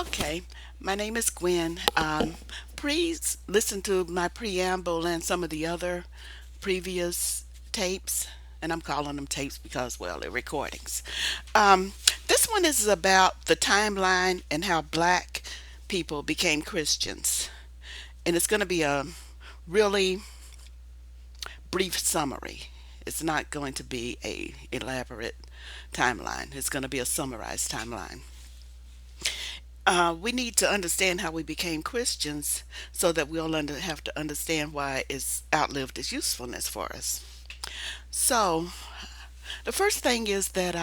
Okay, my name is Gwen. Please listen to my preamble and some of the other previous tapes, and I'm calling them tapes because, well, they're recordings. Um, this one is about the timeline and how black people became Christians, and it's going to be a really brief summary. It's not going to be a elaborate timeline. It's going to be a summarized timeline. We need to understand how we became Christians so that we'll have to understand why it's outlived its usefulness for us. So, the first thing is that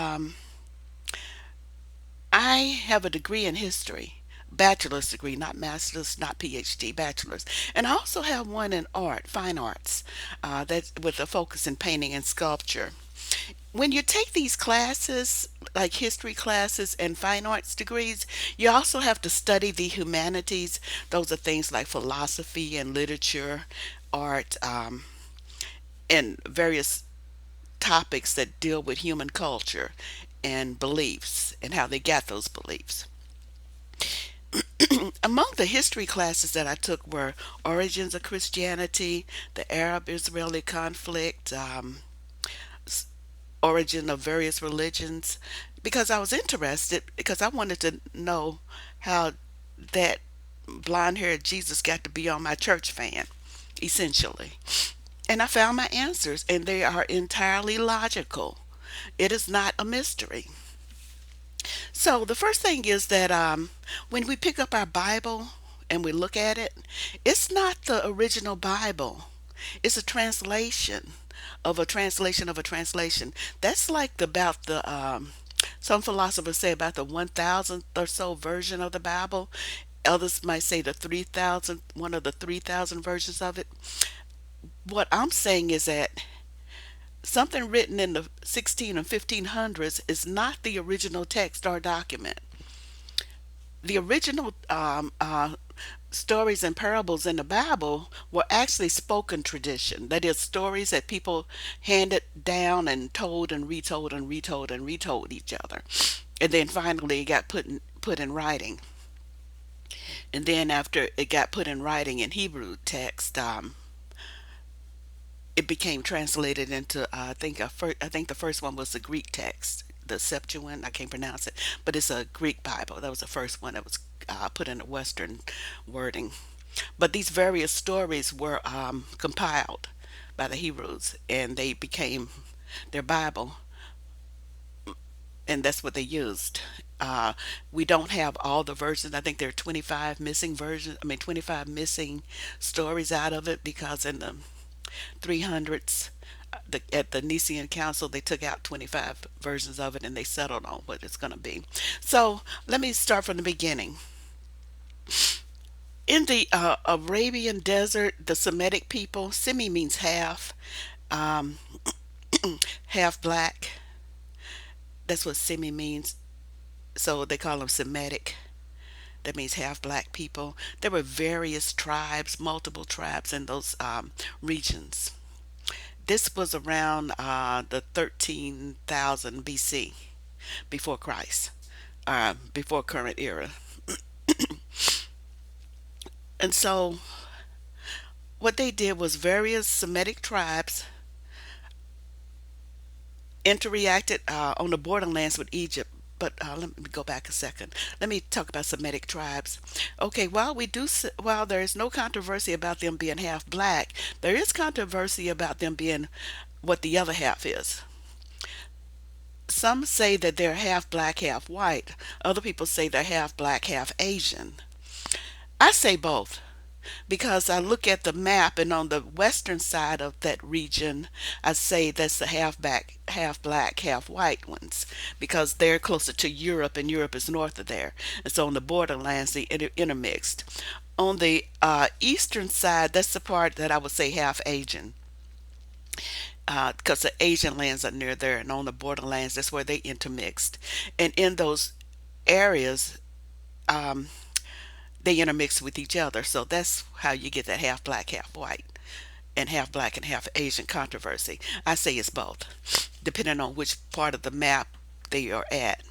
I have a degree in history, bachelor's degree, not master's, not PhD, bachelor's, and I also have one in art, fine arts, that's with a focus in painting and sculpture. When you take these classes, like history classes and fine arts degrees, you also have to study the humanities. Those are things like philosophy and literature, art, and various topics that deal with human culture and beliefs and how they got those beliefs. Among the history classes that I took were origins of Christianity, the Arab-Israeli conflict, origin of various religions, because I was interested because I wanted to know how that blonde haired Jesus got to be on my church fan, essentially. And I found my answers, and they are entirely logical. It is not a mystery. So the first thing is that when we pick up our Bible and we look at it, it's not the original Bible. It's a translation of a translation of a translation. That's like about the some philosophers say about the 1,000th or so version of the Bible. Others might say the 3,000, one of the 3,000 versions of it. What I'm saying is that something written in the 16 and 1500s is not the original text or document. The original stories and parables in the Bible were actually spoken tradition. That is, stories that people handed down and told and retold and retold and retold each other. And then finally it got put in writing. And then after it got put in writing in Hebrew text, it became translated into I think the first one was the Greek text, the Septuagint. I can't pronounce it, but it's a Greek Bible. That was the first one that was put in a Western wording. But these various stories were compiled by the Hebrews, and they became their Bible, and that's what they used. We don't have all the versions. I think there are 25 missing versions. I mean, 25 missing stories out of it because in the 300s, at the Nicene Council, they took out 25 versions of it and they settled on what it's going to be. So let me start from the beginning. In the Arabian desert, the Semitic people, Semi means half, um, half black. That's what Semi means. So they call them Semitic. That means half black people. There were various tribes, multiple tribes in those regions. This was around the 13,000 BC, before Christ, before current era. And so what they did was various Semitic tribes interacted on the borderlands with Egypt. But let me go back a second. Let me talk about Semitic tribes. Okay, while there is no controversy about them being half black, there is controversy about them being what the other half is. Some say that they're half black, half white. Other people say they're half black, half Asian. I say both because I look at the map, and on the western side of that region, I say that's the half black, half white ones because they're closer to Europe, and Europe is north of there. And so on the borderlands, they intermixed. On the eastern side, that's the part that I would say half Asian because the Asian lands are near there, and on the borderlands, that's where they intermixed. And in those areas, um, they intermix with each other. So that's how you get that half black, half white, and half black and half Asian controversy. I say it's both, depending on which part of the map they are at.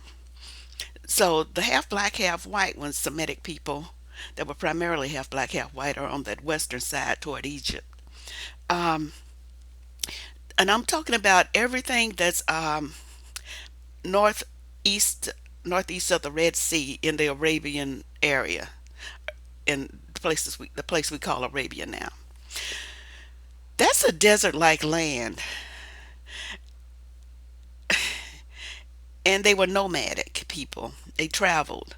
So the half black, half white ones, Semitic people that were primarily half black, half white, are on that western side toward Egypt. Um, and I'm talking about everything that's northeast northeast of the Red Sea in the Arabian area, in the place we call Arabia now. That's a desert-like land, and they were nomadic people. They traveled,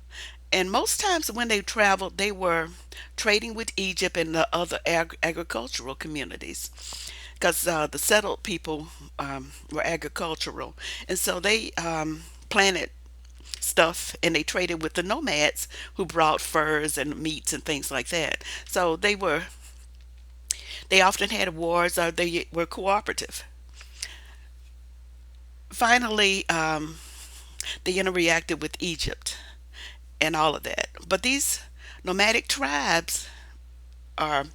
and most times when they traveled, they were trading with Egypt and the other agricultural communities, because the settled people were agricultural, and so they planted stuff and they traded with the nomads who brought furs and meats and things like that. So they often had wars or they were cooperative. Finally, they interacted with Egypt and all of that. But these nomadic tribes are,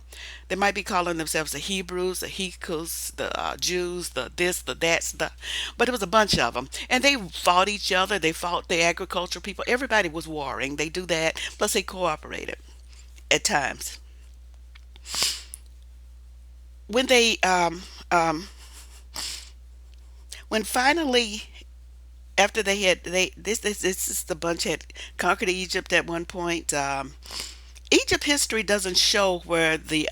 they might be calling themselves the Hebrews, the Hyksos, the Jews, the this, the that's, the, but it was a bunch of them. And they fought each other. They fought the agricultural people. Everybody was warring. They do that. Plus, they cooperated at times. When they, when finally, after they had, this is the bunch had conquered Egypt at one point. Egypt history doesn't show where the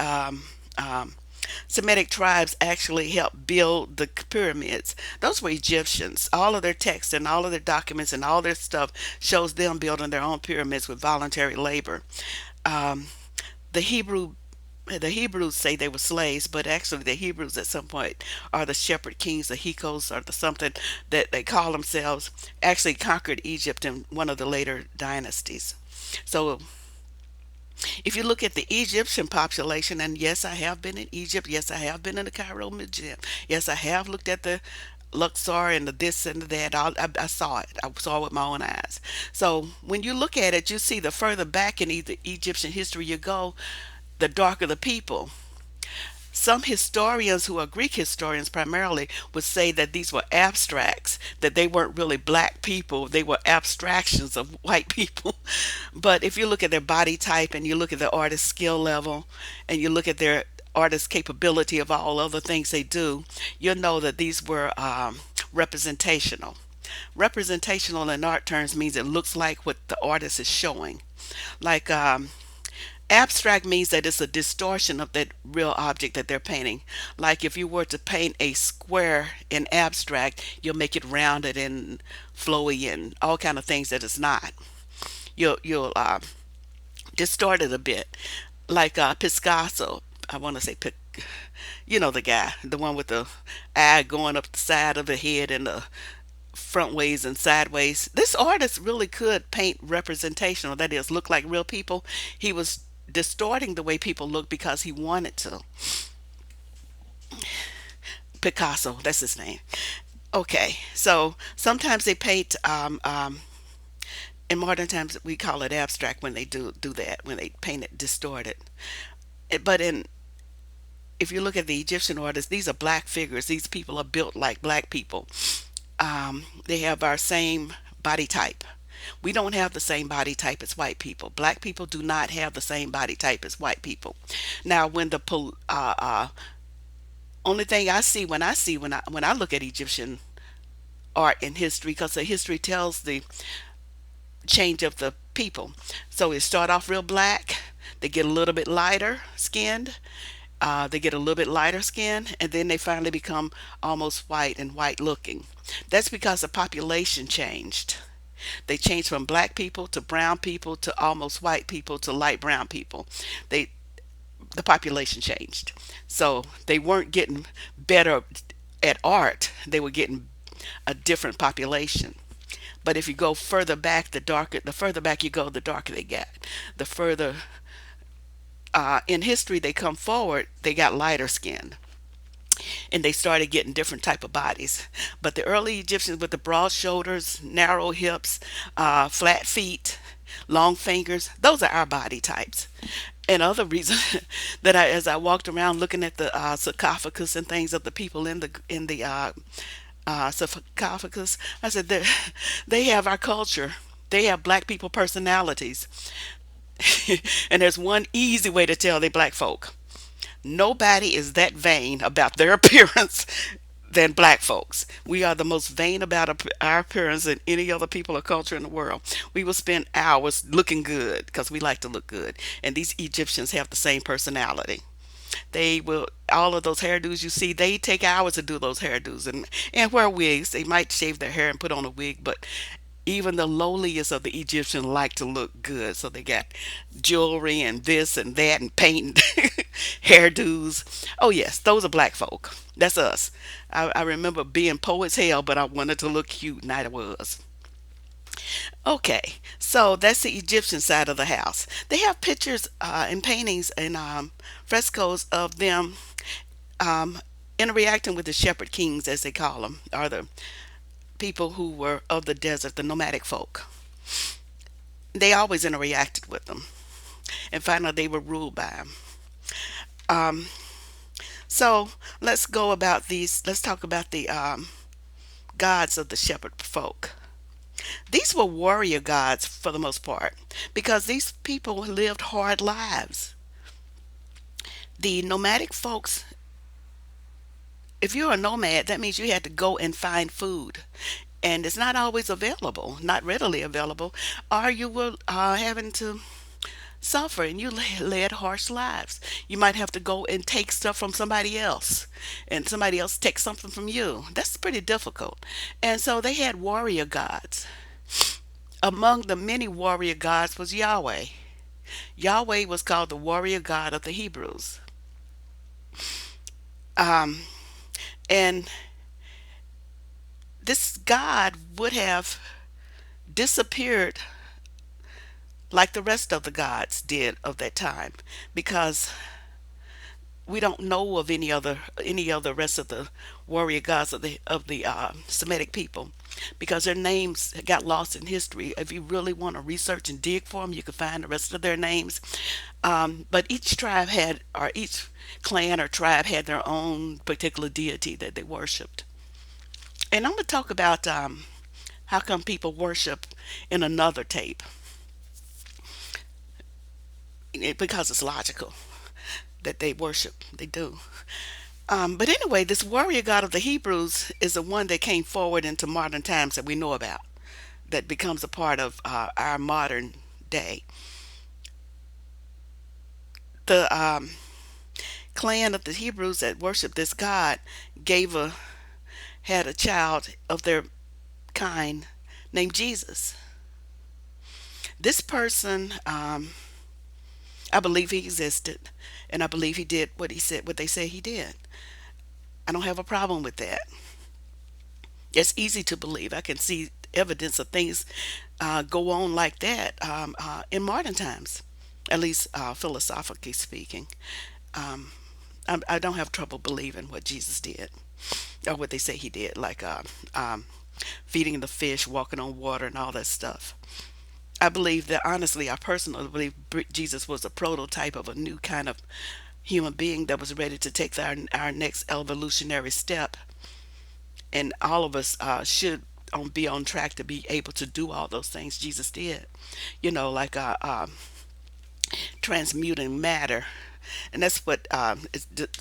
Semitic tribes actually helped build the pyramids. Those were Egyptians. All of their texts and all of their documents and all their stuff shows them building their own pyramids with voluntary labor. Um, the Hebrew the Hebrews say they were slaves, but actually the Hebrews at some point are the shepherd kings, the Hyksos, or the something that they call themselves, actually conquered Egypt in one of the later dynasties. So if you look at the Egyptian population, and yes, I have been in Egypt. Yes, I have been in the Cairo Museum. Yes, I have looked at the Luxor and the this and the that. I saw it. I saw it with my own eyes. So when you look at it, you see the further back in either Egyptian history you go, the darker the people. Some historians, who are Greek historians primarily, would say that these were abstracts, that they weren't really black people, they were abstractions of white people. But if you look at their body type and you look at their artist skill level and you look at their artist capability of all other things they do, you'll know that these were representational. Representational in art terms means it looks like what the artist is showing. Like abstract means that it's a distortion of that real object that they're painting. Like if you were to paint a square in abstract, you'll make it rounded and flowy and all kind of things that it's not. You'll distort it a bit. Like Picasso, I want to say you know the guy, the one with the eye going up the side of the head and the front ways and sideways. This artist really could paint representational, that is, look like real people. He was distorting the way people look because he wanted to. Picasso, that's his name. Okay, so sometimes they paint. In modern times, we call it abstract when they do that, when they paint it distorted. But in if you look at the Egyptian artists, these are black figures. These people are built like black people. They have our same body type. We don't have the same body type as white people. Black people do not have the same body type as white people. Now, when the only thing I see when I look at Egyptian art and history, because the history tells the change of the people. So it start off real black, they get a little bit lighter skinned, they get a little bit lighter skin, and then they finally become almost white and white looking. That's because the population changed. They changed from black people to brown people to almost white people to light brown people. They the population changed. So they weren't getting better at art. They were getting a different population. But if you go further back, the further back you go, the darker they get. The further in history they come forward, they got lighter skin and they started getting different type of bodies. But the early Egyptians with the broad shoulders, narrow hips, flat feet, long fingers, those are our body types. And other reason that as I walked around looking at the sarcophagus and things of the people in the sarcophagus, I said they have our culture. They have black people personalities. And there's one easy way to tell they black folk. Nobody is that vain about their appearance than black folks. We are the most vain about our appearance than any other people or culture in the world. We will spend hours looking good because we like to look good. And these Egyptians have the same personality. They will, all of those hairdos you see, they take hours to do those hairdos and wear wigs. They might shave their hair and put on a wig, but even the lowliest of the Egyptians like to look good. So they got jewelry and this and that and paint and hairdos. Oh, yes, those are black folk. That's us. I remember being poor as hell, but I wanted to look cute, and I was. Okay, so that's the Egyptian side of the house. They have pictures and paintings and frescoes of them um, interacting with the shepherd kings, as they call them, or the people who were of the desert, the nomadic folk. They always interacted with them, and finally they were ruled by them. Um, so let's go about these. Let's talk about the gods of the shepherd folk. These were warrior gods for the most part because these people lived hard lives. The nomadic folks, if you're a nomad, that means you had to go and find food. And it's not always available, not readily available, or you were having to suffer and you led harsh lives. You might have to go and take stuff from somebody else, and somebody else takes something from you. That's pretty difficult. And so they had warrior gods. Among the many warrior gods was Yahweh. Yahweh was called the warrior god of the Hebrews. Um, and this god would have disappeared like the rest of the gods did of that time because we don't know of any other rest of the warrior gods of the Semitic people because their names got lost in history. If you really want to research and dig for them, you can find the rest of their names. But each tribe had, or each clan or tribe had their own particular deity that they worshipped. And I'm going to talk about how come people worship in another tape because it's logical that they worship. They do. But anyway, this warrior god of the Hebrews is the one that came forward into modern times that we know about, that becomes a part of our modern day. The clan of the Hebrews that worshiped this god gave a had a child of their kind named Jesus. This person, I believe he existed, and I believe he did what he said, what they say he did. I don't have a problem with that. It's easy to believe. I can see evidence of things go on like that in modern times, at least philosophically speaking. Um, I don't have trouble believing what Jesus did or what they say he did, like feeding the fish, walking on water, and all that stuff. I believe that honestly, I personally believe Jesus was a prototype of a new kind of human being that was ready to take our next evolutionary step, and all of us should be on track to be able to do all those things Jesus did. Like transmuting matter, and that's what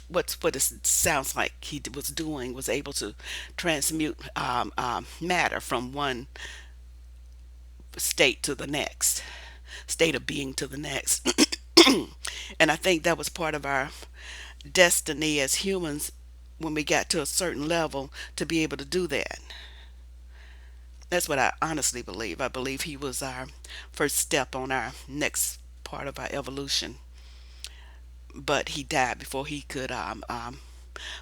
what it sounds like he was doing, was able to transmute matter from one state to the next, state of being to the next. And I think that was part of our destiny as humans when we got to a certain level to be able to do that. That's what I honestly believe. I believe he was our first step on our next part of our evolution. But he died before he could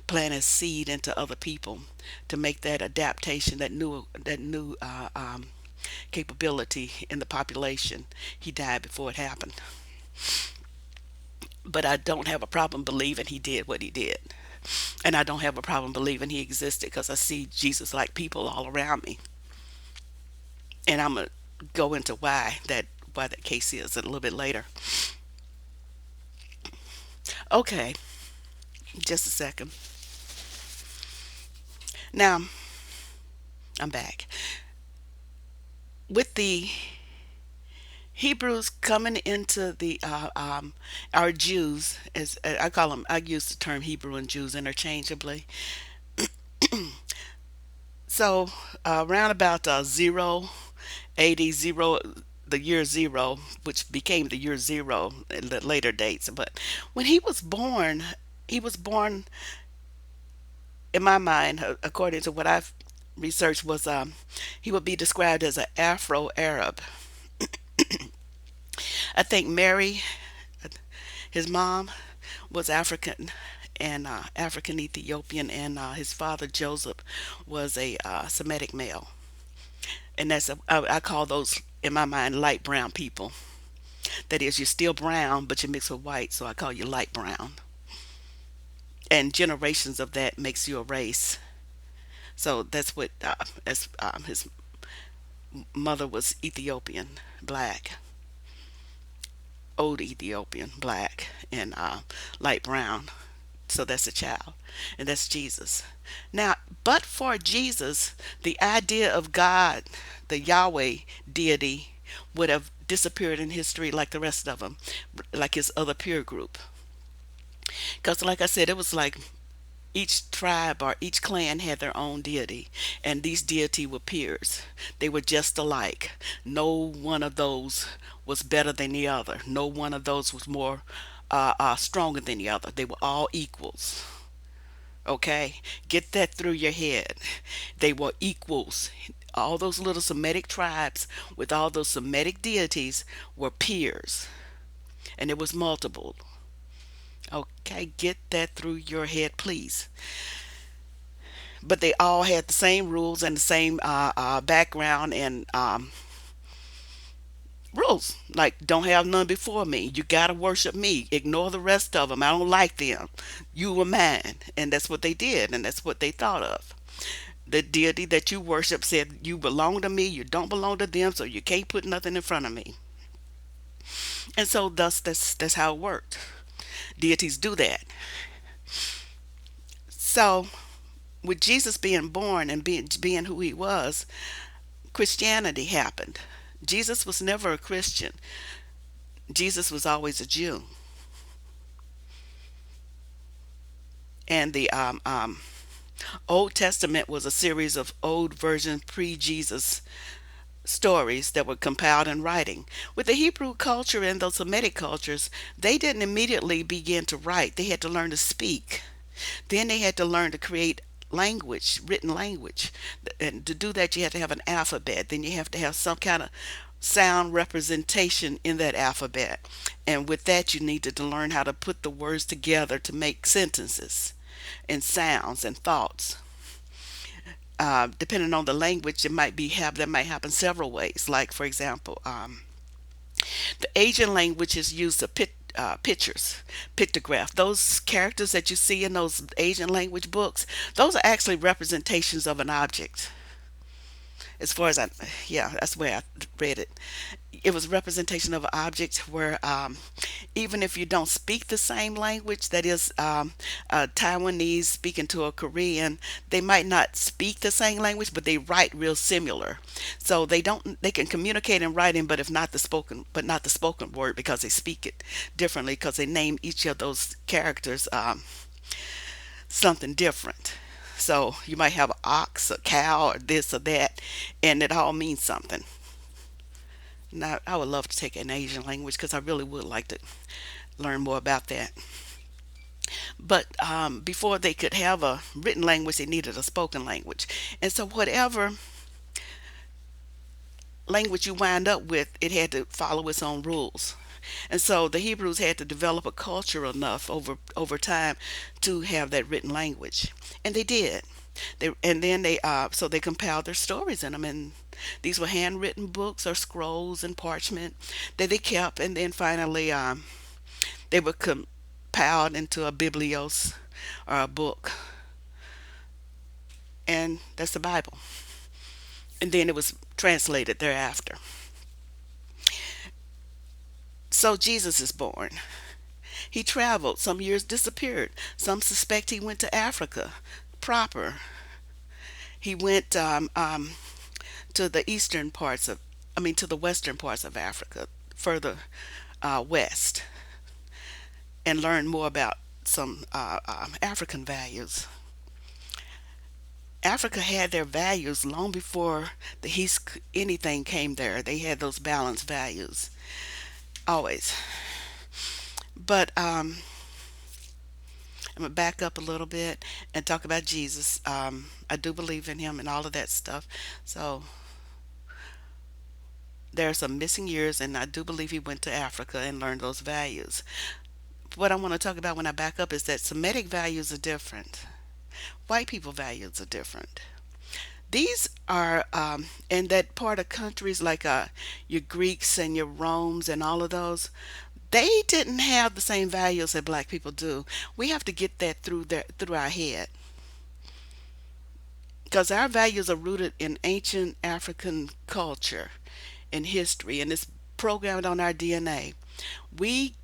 plant his seed into other people to make that adaptation, that new capability in the population. He died before it happened. But I don't have a problem believing he did what he did. And I don't have a problem believing he existed because I see Jesus like people all around me. And I'm gonna go into why that case is a little bit later. Okay, just a second. Now I'm back with the Hebrews coming into the our Jews, as I call them, I use the term Hebrew and Jews interchangeably. So around about zero, 80, zero, the year zero, which became the year zero in the later dates. But when he was born in my mind, according to what I've researched, was he would be described as an Afro-Arab. I think Mary, his mom, was African and African Ethiopian, and his father Joseph was a Semitic male, and I call those in my mind light brown people. That is, you're still brown, but you mix with white, so I call you light brown. And generations of that makes you a race. So that's what as his mother was Ethiopian, black, old Ethiopian, black, and light brown. So that's a child, and that's Jesus. Now, but for Jesus, the idea of God, the Yahweh deity, would have disappeared in history like the rest of them, like his other peer group. Because, like I said, it was like each tribe or each clan had their own deity, and these deity were peers. They were just alike. No one of those was better than the other. No one of those was more stronger than the other. They were all equals. Okay, get that through your head. They were equals. All those little Semitic tribes with all those Semitic deities were peers, and it was multiple. Okay, get that through your head, please. But they all had the same rules and the same background and rules. Like, don't have none before me. You gotta worship me. Ignore the rest of them. I don't like them. You were mine, and that's what they did, and that's what they thought of. The deity that you worship said, you belong to me. You don't belong to them, so you can't put nothing in front of me. And so, thus, that's how it worked. Deities do that. So, with Jesus being born and being who he was, Christianity happened. Jesus was never a Christian. Jesus was always a Jew. And the Old Testament was a series of old version pre-Jesus stories that were compiled in writing. With the Hebrew culture and those Semitic cultures, they didn't immediately begin to write. They had to learn to speak. Then they had to learn to create language, written language. And to do that, you have to have an alphabet. Then you have to have some kind of sound representation in that alphabet. And with that, you needed to learn how to put the words together to make sentences and sounds and thoughts. Depending on the language, it might be have that might happen several ways. Like, for example, the Asian languages use the pictures, pictograph. Those characters that you see in those Asian language books, those are actually representations of an object. As far as I, yeah, that's where I read it. It was representation of an object where even if you don't speak the same language, that is a Taiwanese speaking to a Korean, they might not speak the same language, but they write real similar. So they can communicate in writing, but if not the spoken, but not the spoken word because they speak it differently because they name each of those characters something different. So you might have an ox, a cow, or this or that, and it all means something. Now, I would love to take an Asian language because I really would like to learn more about that. But before they could have a written language, they needed a spoken language. And so, whatever language you wind up with, it had to follow its own rules. And so the Hebrews had to develop a culture enough over time to have that written language, and they did. And then they compiled their stories in them, and these were handwritten books or scrolls and parchment that they kept, and then finally they were compiled into a biblios or a book, and that's the Bible. And then it was translated thereafter. So Jesus is born. He traveled. Some years disappeared. Some suspect he went to Africa proper. He went to the eastern parts of, I mean, to the western parts of Africa, further west and learn more about some African values. Africa had their values long before the East anything came there. They had those balanced values always. But I'm gonna back up a little bit and talk about Jesus. I do believe in him and all of that stuff. So there are some missing years, and I do believe he went to Africa and learned those values. What I want to talk about when I back up is that Semitic values are different. White people values are different. These are in that part of countries like your Greeks and your Romes and all of those. They didn't have the same values that black people do. We have to get that through our head because our values are rooted in ancient African culture and history, and it's programmed on our DNA. We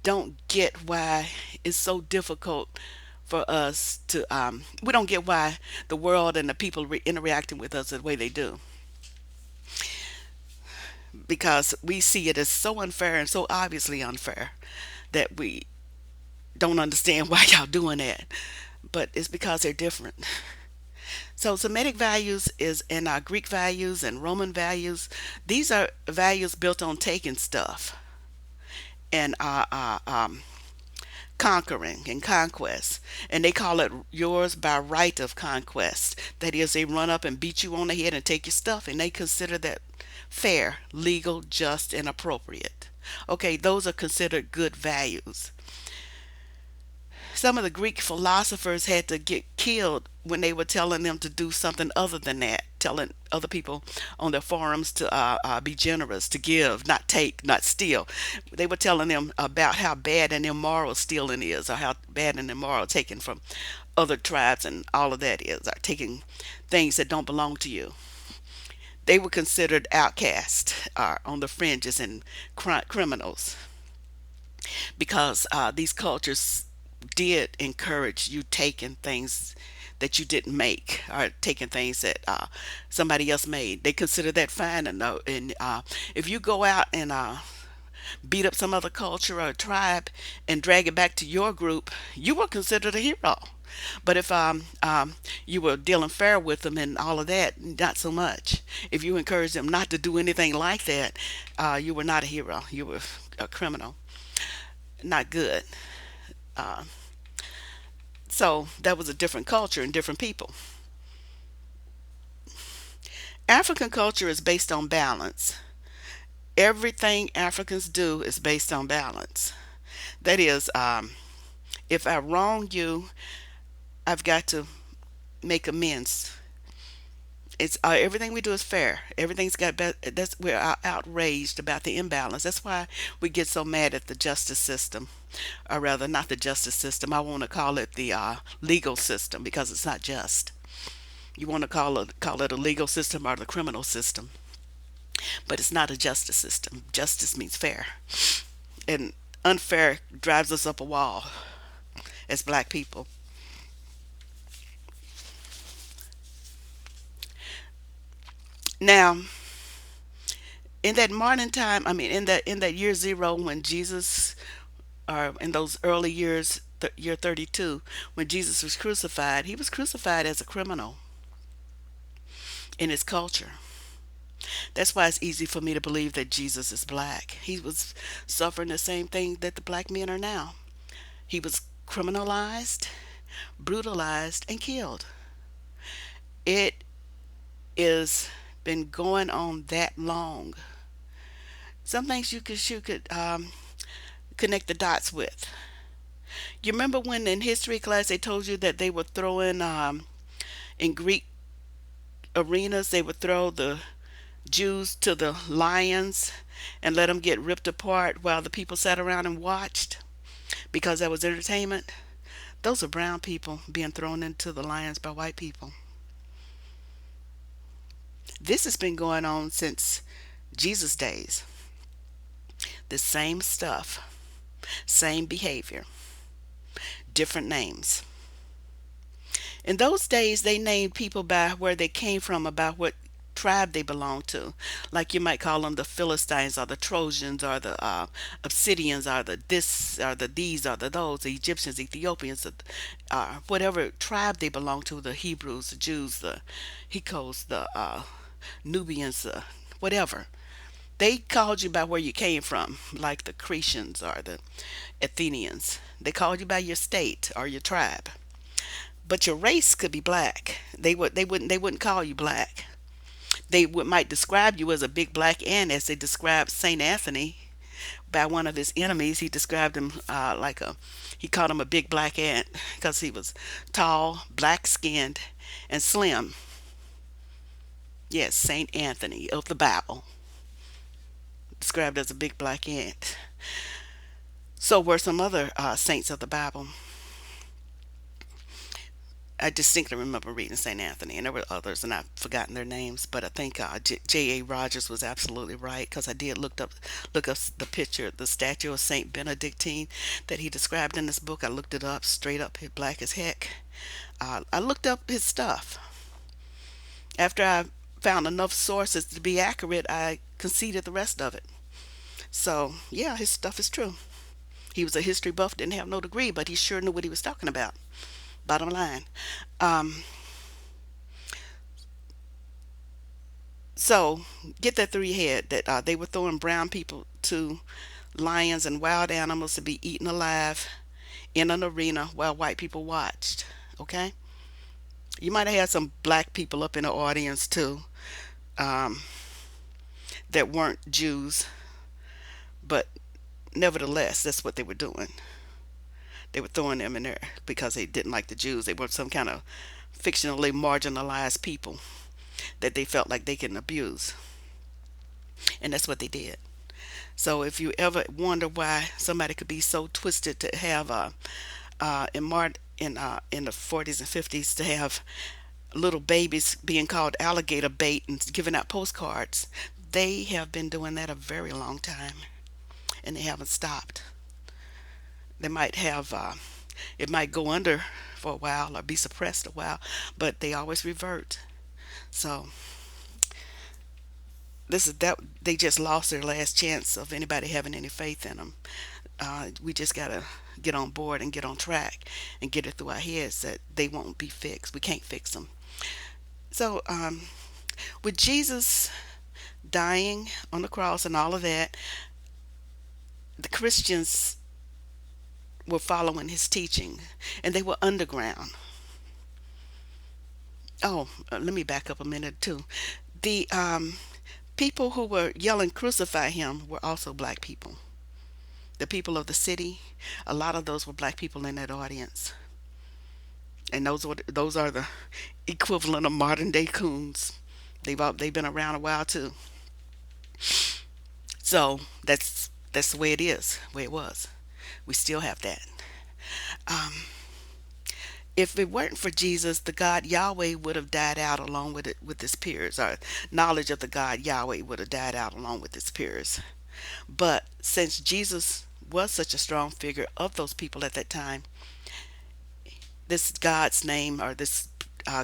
don't get why it's so difficult for us to. We don't get why the world and the people interacting with us the way they do because we see it as so unfair and so obviously unfair that we don't understand why y'all doing that. But it's because they're different. So Semitic values is and our Greek values and Roman values. These are values built on taking stuff and conquering and conquest. And they call it yours by right of conquest. That is, they run up and beat you on the head and take your stuff, and they consider that fair, legal, just, and appropriate. Okay, those are considered good values. Some of the Greek philosophers had to get killed when they were telling them to do something other than that, telling other people on their forums to be generous, to give, not take, not steal. They were telling them about how bad and immoral stealing is, or how bad and immoral taking from other tribes and all of that is, or taking things that don't belong to you. They were considered outcasts, on the fringes, and criminals because these cultures did encourage you taking things that you didn't make or taking things that somebody else made. They consider that fine and no. And if you go out and beat up some other culture or tribe and drag it back to your group, you were considered a hero. But if you were dealing fair with them and all of that, not so much. If you encouraged them not to do anything like that, you were not a hero. You were a criminal. Not good. Uh, so that was a different culture and different people. African culture is based on balance. Everything Africans do is based on balance. That is, if I wrong you, I've got to make amends. It's everything we do is fair. Everything's got that's we're outraged about the imbalance. That's why we get so mad at the justice system, or rather, not the justice system. I want to call it the legal system because it's not just. You want to call it a legal system or the criminal system, but it's not a justice system. Justice means fair, and unfair drives us up a wall as black people. Now, in that modern time, I mean, in that year zero when Jesus, or in those early years, year 32, when Jesus was crucified, he was crucified as a criminal in his culture. That's why it's easy for me to believe that Jesus is black. He was suffering the same thing that the black men are now. He was criminalized, brutalized, and killed. It is been going on that long. Some things you could connect the dots with. You remember when in history class they told you that they were throwing in Greek arenas, they would throw the Jews to the lions and let them get ripped apart while the people sat around and watched because that was entertainment. Those are brown people being thrown into the lions by white people. This has been going on since Jesus' days. The same stuff, same behavior, different names. In those days, they named people by where they came from, about what tribe they belong to. Like you might call them the Philistines or the Trojans or the Obsidians or the this or the these or the those, the Egyptians, Ethiopians, whatever tribe they belong to, the Hebrews, the Jews, the Hikos, the Nubians, whatever. They called you by where you came from, like the Cretians or the Athenians. They called you by your state or your tribe. But your race could be black. They wouldn't call you black. Might describe you as a big black ant, as they described Saint Anthony by one of his enemies. He described him he called him a big black ant because he was tall, black skinned, and slim. Yes, Saint Anthony of the Bible, described as a big black ant. So were some other saints of the Bible. I distinctly remember reading St. Anthony, and there were others, and I've forgotten their names. But I think J.A. Rogers was absolutely right, because I did look up the picture, the statue of Saint Benedictine that he described in this book. I looked it up, straight up, black as heck. I looked up his stuff. After I found enough sources to be accurate, I conceded the rest of it. So yeah, his stuff is true. He was a history buff, didn't have no degree, but he sure knew what he was talking about. Bottom line. Um, so get that through your head that they were throwing brown people to lions and wild animals to be eaten alive in an arena while white people watched. Okay? You might have had some black people up in the audience too, um, that weren't Jews, but nevertheless, that's what they were doing. They were throwing them in there because they didn't like the Jews. They were some kind of fictionally marginalized people that they felt like they can abuse. And that's what they did. So if you ever wonder why somebody could be so twisted to have in the 40s and 50s to have little babies being called alligator bait and giving out postcards, they have been doing that a very long time, and they haven't stopped. They might have it might go under for a while or be suppressed a while, but they always revert. So this is that they just lost their last chance of anybody having any faith in them. We just gotta get on board and get on track and get it through our heads that they won't be fixed. We can't fix them. So with Jesus dying on the cross and all of that, the Christians were following his teaching, and they were underground. Oh, let me back up a minute too. The people who were yelling "Crucify him" were also black people. The people of the city, a lot of those were black people in that audience, and those are the equivalent of modern day coons. They've been around a while too. So that's the way it is, the way it was. We still have that. Um, if it weren't for Jesus, the God Yahweh would have died out along with it with his peers. Our knowledge of the God Yahweh would have died out along with his peers. But since Jesus was such a strong figure of those people at that time, this God's name, or this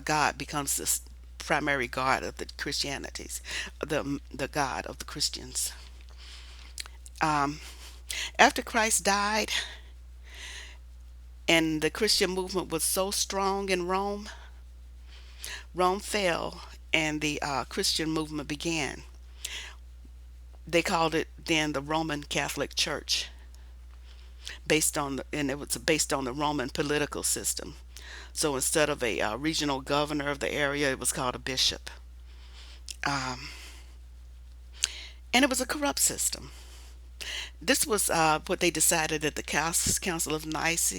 God, becomes this primary God of the Christianities, the God of the Christians. Um, After Christ died and the Christian movement was so strong in Rome, Rome fell and the Christian movement began. They called it then the Roman Catholic Church, and it was based on the Roman political system. So instead of a regional governor of the area, it was called a bishop. Um, and it was a corrupt system. This was what they decided at the Council of Nice,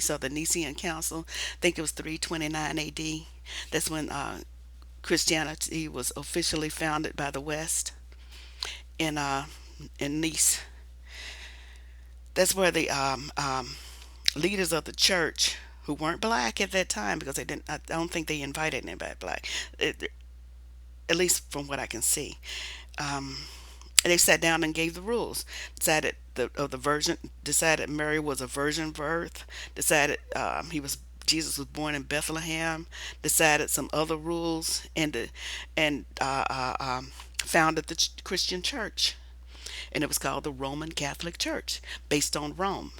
or the Nicene Council. I think it was 329 AD. That's when Christianity was officially founded by the West in Nice. That's where the leaders of the church, who weren't black at that time, because they didn't. I don't think they invited anybody black, at least from what I can see. Um, and they sat down and gave the rules. Decided the virgin. Decided Mary was a virgin birth. Decided he was Jesus was born in Bethlehem, decided some other rules, and founded the Christian church. And it was called the Roman Catholic Church, based on Rome.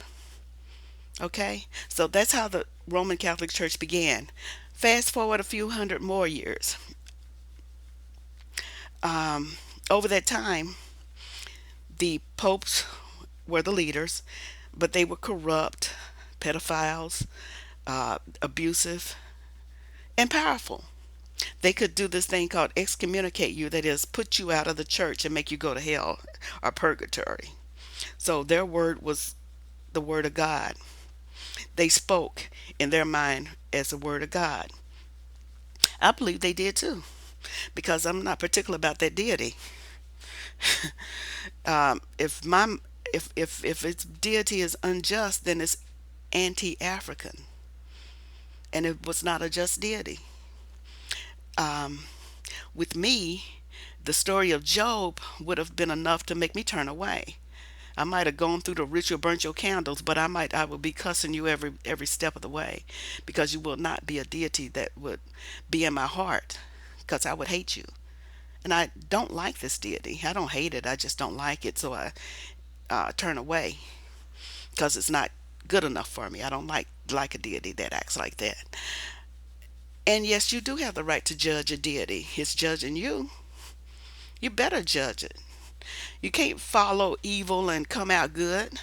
Okay? So that's how the Roman Catholic Church began. Fast forward a few hundred more years. Um, Over that time, the popes were the leaders, but they were corrupt, pedophiles, abusive, and powerful. They could do this thing called excommunicate you, that is, put you out of the church and make you go to hell or purgatory. So their word was the word of God. They spoke in their mind as the word of God. I believe they did too, because I'm not particular about that deity. If my if its deity is unjust, then it's anti-African, and it was not a just deity. Um, with me, the story of Job would have been enough to make me turn away. I might have gone through the ritual, burnt your candles, but I would be cussing you every step of the way, because you will not be a deity that would be in my heart, because I would hate you. And I don't like this deity. I don't hate it. I just don't like it. So I turn away because it's not good enough for me. I don't like a deity that acts like that. And yes, you do have the right to judge a deity. It's judging you. You better judge it. You can't follow evil and come out good.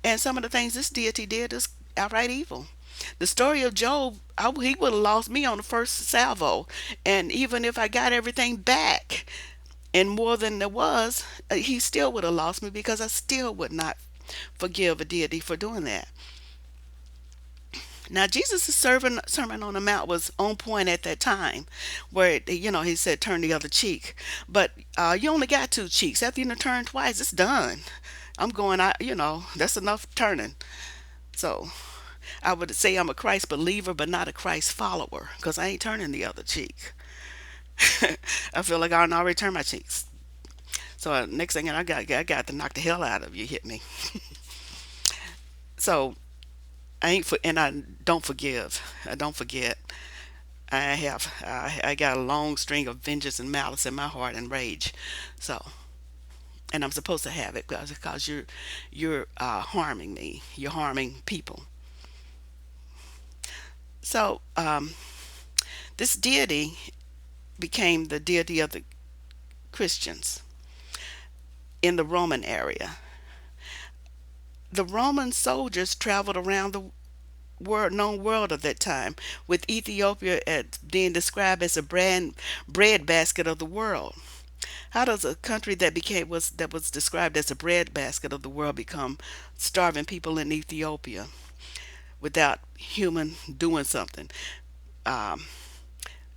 And some of the things this deity did is outright evil. The story of Job, he would have lost me on the first salvo. And even if I got everything back and more than there was, he still would have lost me, because I still would not forgive a deity for doing that. Now, Jesus' Sermon on the Mount was on point at that time, where, he said, turn the other cheek. But you only got two cheeks. After you done turned twice, it's done. I'm going, that's enough turning. So I would say I'm a Christ believer, but not a Christ follower, because I ain't turning the other cheek. I feel like I already turned my cheeks. So next thing I got to knock the hell out of you, hit me. So and I don't forgive. I don't forget. I got a long string of vengeance and malice in my heart and rage. So, and I'm supposed to have it, because you're harming me. You're harming people. So this deity became the deity of the Christians in the Roman area. The Roman soldiers traveled around the known world of that time, with Ethiopia as being described as a bread basket of the world. How does a country that was described as a bread basket of the world become starving people in Ethiopia without human doing something? Um,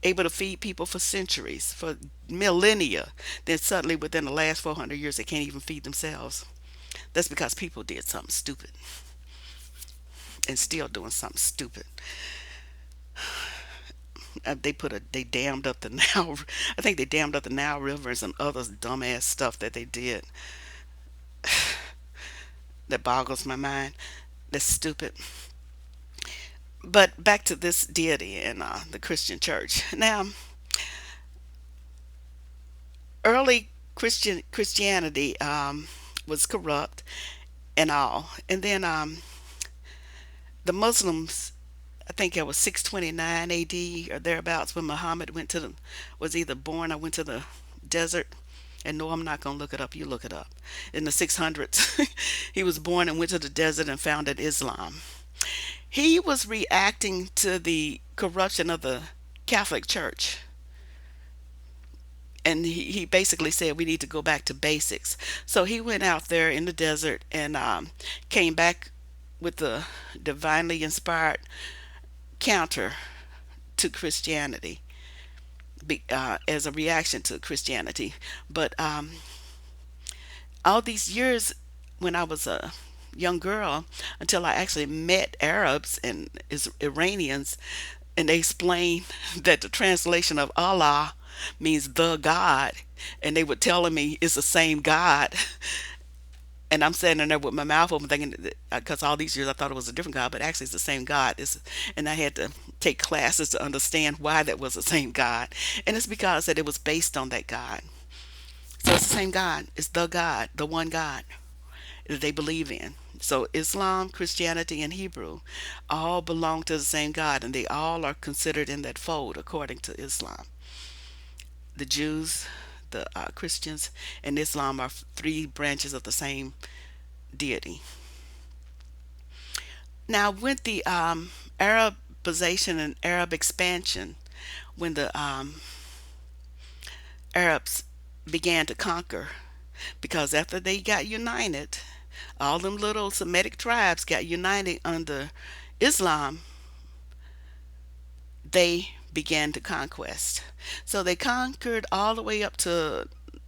Able to feed people for centuries, for millennia. Then suddenly, within the last 400 years, they can't even feed themselves. That's because people did something stupid, and still doing something stupid. They dammed up the Nile. I think they dammed up the Nile River and some other dumbass stuff that they did that boggles my mind. That's stupid. But back to this deity in the Christian church. Now, early Christianity was corrupt and all, and then the Muslims. I think it was 629 A.D. or thereabouts, when Muhammad was either born or went to the desert. And no, I'm not going to look it up. You look it up. In the 600s, he was born and went to the desert and founded Islam. He was reacting to the corruption of the Catholic Church. And he basically said we need to go back to basics. So he went out there in the desert and came back with the divinely inspired counter to Christianity, as a reaction to Christianity. But all these years, when I was a young girl, until I actually met Arabs and Iranians, and they explained that the translation of Allah means the God, and they were telling me it's the same God. And I'm standing there with my mouth open, thinking, because all these years I thought it was a different God, but actually it's the same God. And I had to take classes to understand why that was the same God, and it's because that it was based on that God. So it's the same God. It's the God, the one God that they believe in. So Islam, Christianity, and Hebrew all belong to the same God, and they all are considered in that fold according to Islam. The Jews, the Christians, and Islam are three branches of the same deity. Now, with the Arabization and Arab expansion, when the Arabs began to conquer, because after they got united, all them little Semitic tribes got united under Islam, they began to conquest. So they conquered all the way up to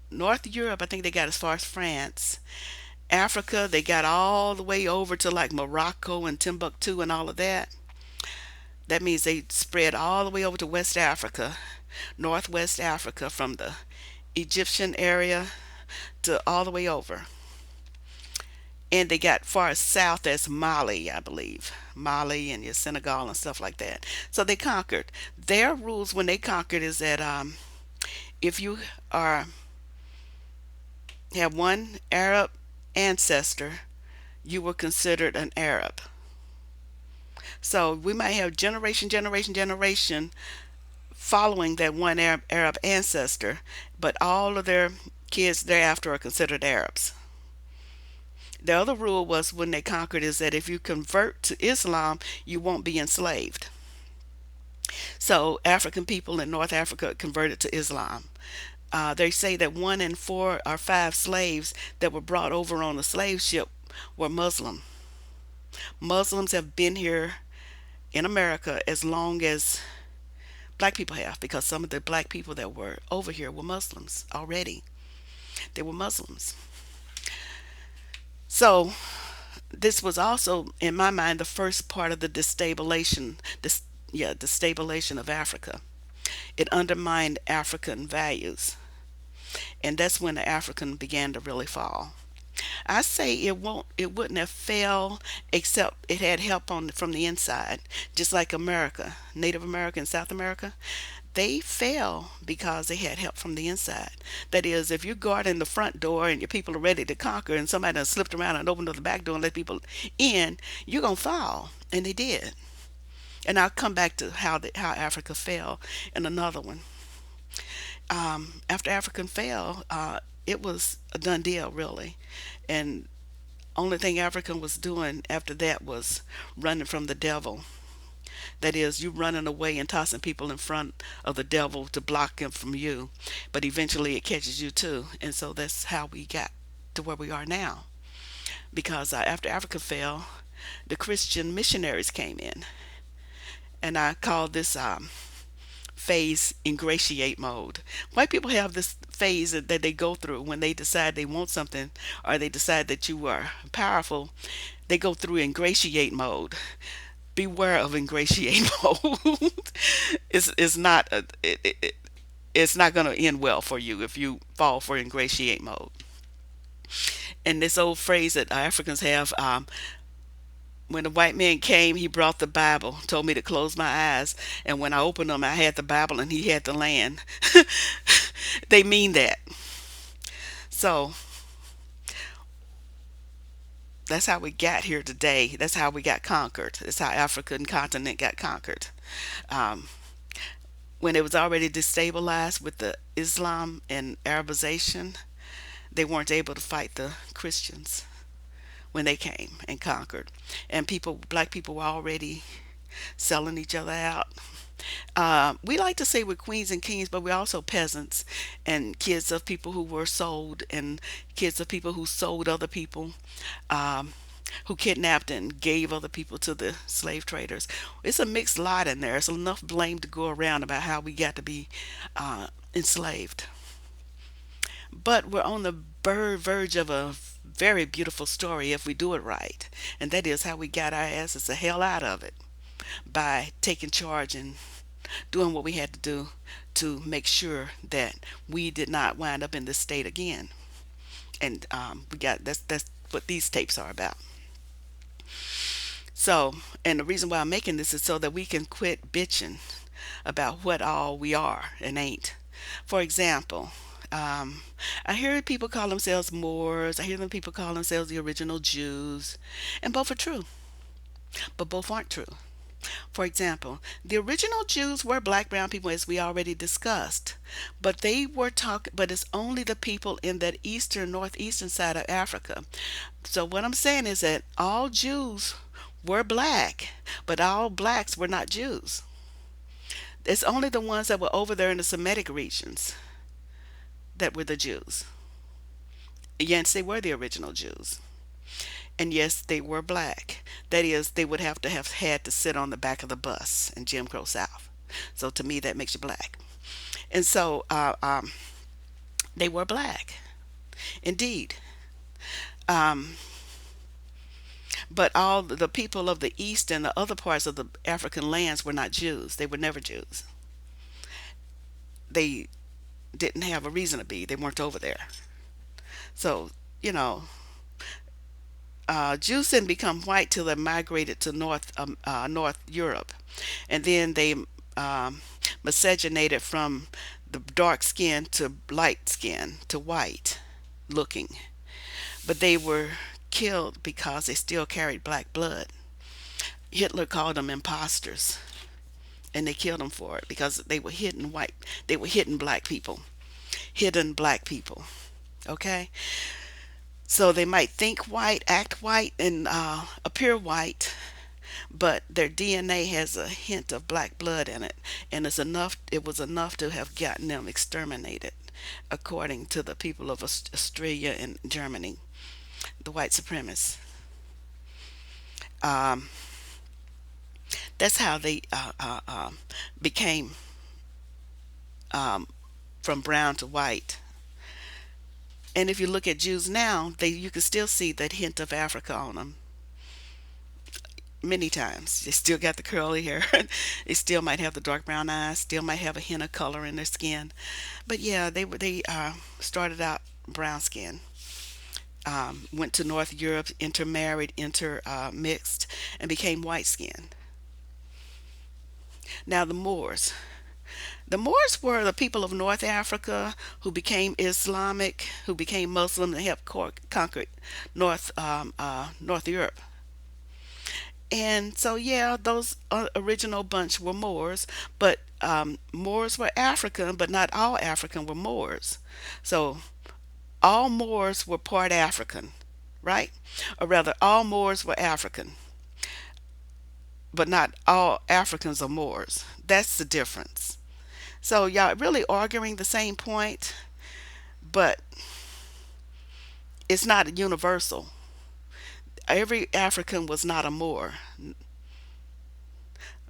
North Europe. I think they got as far as France. Africa, they got all the way over to like Morocco and Timbuktu and all of that. That means they spread all the way over to West Africa, Northwest Africa, from the Egyptian area to all the way over. And they got far as south as Mali, I believe. Mali and your Senegal and stuff like that. So they conquered. Their rules when they conquered is that if you are have one Arab ancestor, you were considered an Arab. So we might have generation following that one Arab ancestor, but all of their kids thereafter are considered Arabs. The other rule was when they conquered is that if you convert to Islam, you won't be enslaved. So African people in North Africa converted to Islam. They say that 1 in 4 or 5 slaves that were brought over on the slave ship were Muslim. Muslims have been here in America as long as black people have, because some of the black people that were over here were Muslims already. They were Muslims. So this was also, in my mind, the first part of the destabilization of Africa. It undermined African values, and that's when the African began to really fall. I say it wouldn't have failed except it had help from the inside, just like America, Native America and South America. They fell because they had help from the inside. That is, if you're guarding the front door and your people are ready to conquer, and somebody done slipped around and opened up the back door and let people in, you're gonna fall, and they did. And I'll come back to how Africa fell in another one. After African fell, it was a done deal, really. And only thing African was doing after that was running from the devil. That is, you running away and tossing people in front of the devil to block him from you. But eventually it catches you too. And so that's how we got to where we are now. Because after Africa fell, the Christian missionaries came in. And I call this phase ingratiate mode. White people have this phase that they go through when they decide they want something, or they decide that you are powerful. They go through ingratiate mode. Beware of ingratiate mode. It's not it's not going to end well for you if you fall for ingratiate mode. And this old phrase that Africans have, when the white man came, he brought the Bible, told me to close my eyes, and when I opened them, I had the Bible and he had the land. They mean that. So that's how we got here today. That's how we got conquered. That's how African continent got conquered. Um, when it was already destabilized with the Islam and Arabization, they weren't able to fight the Christians when they came and conquered. And black people were already selling each other out. We like to say we're queens and kings, but we're also peasants and kids of people who were sold, and kids of people who sold other people, um, who kidnapped and gave other people to the slave traders. It's a mixed lot in there. It's enough blame to go around about how we got to be enslaved. But we're on the verge of a very beautiful story if we do it right. And that is how we got our asses the hell out of it, by taking charge and doing what we had to do to make sure that we did not wind up in this state again. And we got that's what these tapes are about. So, and the reason why I'm making this is so that we can quit bitching about what all we are and ain't. For example, um, I hear people call themselves Moors. I hear them people call themselves the original Jews, and both are true, but both aren't true. For example, the original Jews were black, brown people, as we already discussed, but they were talking. But it's only the people in that eastern, northeastern side of Africa. So what I'm saying is that all Jews were black, but all blacks were not Jews. It's only the ones that were over there in the Semitic regions that were the Jews. Yes, they were the original Jews. And yes, they were black. That is, they would have had to sit on the back of the bus in Jim Crow South. So to me, that makes you black. And so they were black, indeed. Um, but all the people of the East and the other parts of the African lands were not Jews. They were never Jews. They didn't have a reason to be. They weren't over there. So, you know, Jews didn't become white till they migrated to North Europe, and then they miscegenated from the dark skin to light skin to white looking. But they were killed because they still carried black blood. Hitler called them imposters, and they killed them for it because they were hidden white. They were hidden black people. Hidden black people. Okay, so they might think white, act white, and appear white, but their DNA has a hint of black blood in it, and it was enough to have gotten them exterminated, according to the people of Australia and Germany, the white supremacists. Um, that's how they became um, from brown to white. And if you look at Jews now, you can still see that hint of Africa on them many times. They still got the curly hair. They still might have the dark brown eyes. Still might have a hint of color in their skin. But yeah, they started out brown skin. Went to North Europe, intermarried, intermixed, and became white skin. Now the Moors. The Moors were the people of North Africa who became Islamic, who became Muslim, and helped conquer North Europe. And so, yeah, those original bunch were Moors, but Moors were African, but not all African were Moors. So all Moors were part African, right? Or rather, all Moors were African, but not all Africans are Moors. That's the difference. So y'all really arguing the same point, but it's not universal. Every African was not a Moor,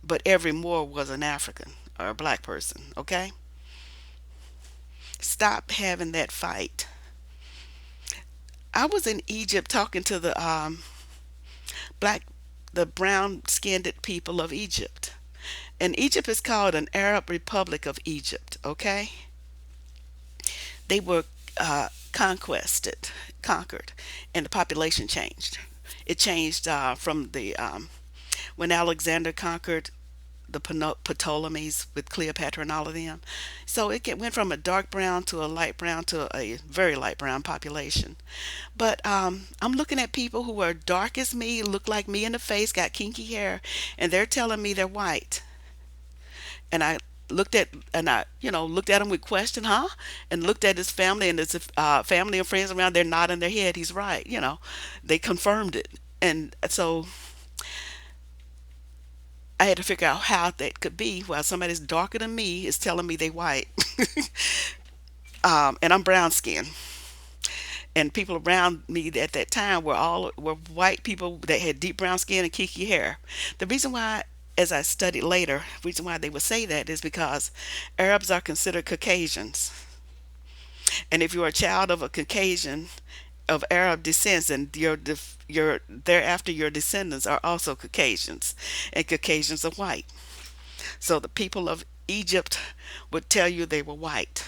but every Moor was an African or a black person, okay? Stop having that fight. I was in Egypt talking to black, the brown skinned people of Egypt. And Egypt is called an Arab Republic of Egypt, okay? They were conquered, and the population changed. It changed from the when Alexander conquered the Ptolemies with Cleopatra and all of them. So went from a dark brown to a light brown to a very light brown population. But I'm looking at people who are dark as me, look like me in the face, got kinky hair, and they're telling me they're white. And I looked at him with question, huh? And looked at his family and his family and friends around there nodding their head. He's right. They confirmed it. And so I had to figure out how that could be while somebody's darker than me is telling me they white. And I'm brown skinned. And people around me at that time were white people that had deep brown skin and kinky hair. The reason why, as I studied later, the reason why they would say that is because Arabs are considered Caucasians. And if you're a child of a Caucasian of Arab descent, and your thereafter your descendants are also Caucasians, and Caucasians are white. So the people of Egypt would tell you they were white.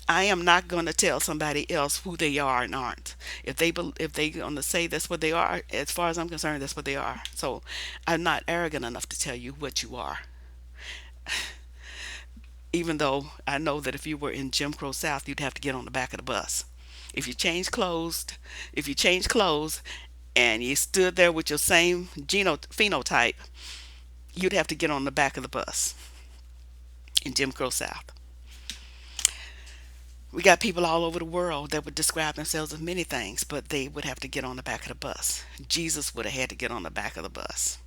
I am not going to tell somebody else who they are and aren't. If they going to say that's what they are, as far as I'm concerned, that's what they are. So I'm not arrogant enough to tell you what you are. Even though I know that if you were in Jim Crow South, you'd have to get on the back of the bus. If you change clothes, if you change clothes and you stood there with your same phenotype, you'd have to get on the back of the bus in Jim Crow South. We got people all over the world that would describe themselves as many things, but they would have to get on the back of the bus. Jesus would have had to get on the back of the bus.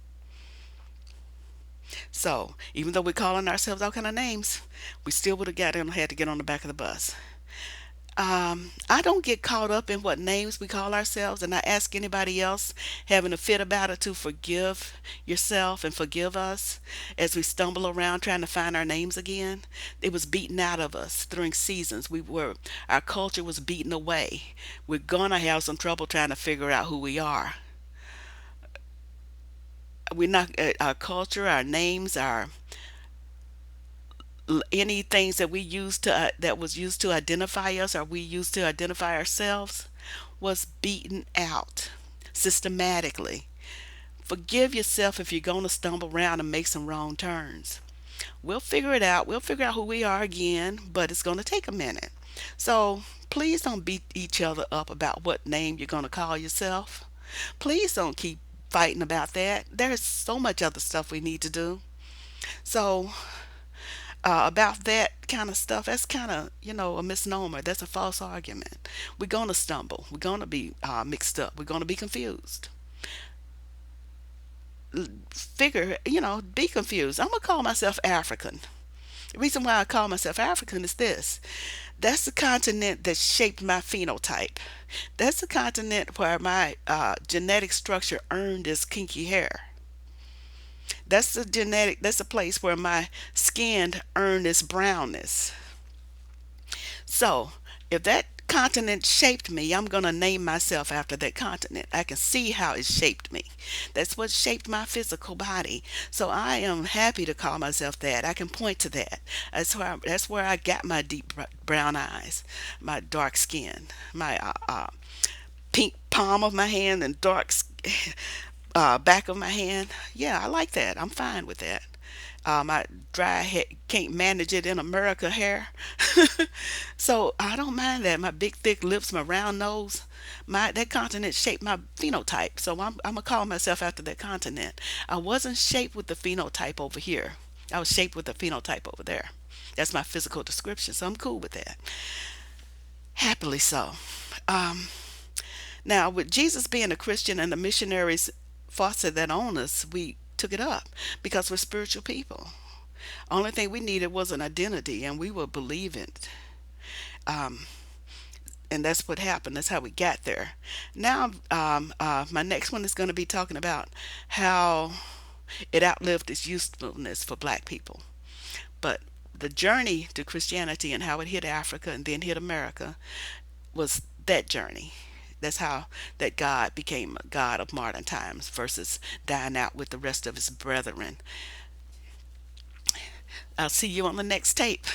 So even though we're calling ourselves all kind of names, we still would have had to get on the back of the bus. I don't get caught up in what names we call ourselves, and I ask anybody else having a fit about it to forgive yourself and forgive us as we stumble around trying to find our names again. It was beaten out of us during seasons. Our culture was beaten away. We're gonna have some trouble trying to figure out who we are. We're not our culture, our names, our any things that we used to that was used to identify us or we used to identify ourselves was beaten out systematically. Forgive yourself if you're going to stumble around and make some wrong turns. We'll figure it out. We'll figure out who we are again, but it's going to take a minute. So please don't beat each other up about what name you're going to call yourself. Please don't keep fighting about that. There's so much other stuff we need to do. So about that kind of stuff, that's kind of, a misnomer. That's a false argument. We're going to stumble. We're going to be mixed up. We're going to be confused. Be confused. I'm going to call myself African. The reason why I call myself African is this: that's the continent that shaped my phenotype. That's the continent where my genetic structure earned this kinky hair. That's the place where my skin earned its brownness. So, if that continent shaped me, I'm going to name myself after that continent. I can see how it shaped me. That's what shaped my physical body. So I am happy to call myself that. I can point to that. That's where I got my deep brown eyes, my dark skin, my pink palm of my hand and dark back of my hand. Yeah, I like that. I'm fine with that. My dry hair can't manage it in America hair. So I don't mind that. My big thick lips, my round nose, my that continent shaped my phenotype. So I'm gonna call myself after that continent. I wasn't shaped with the phenotype over here. I was shaped with the phenotype over there. That's my physical description. So I'm cool with that. Happily so. Um, Now, with Jesus being a Christian and the missionaries fostered that on us, we took it up because we're spiritual people. Only thing we needed was an identity, and we were believing it. Um, and that's what happened. That's how we got there. Now, my next one is going to be talking about how it outlived its usefulness for black people. But the journey to Christianity and how it hit Africa and then hit America was that journey. That's how that God became a God of modern times versus dying out with the rest of his brethren. I'll see you on the next tape.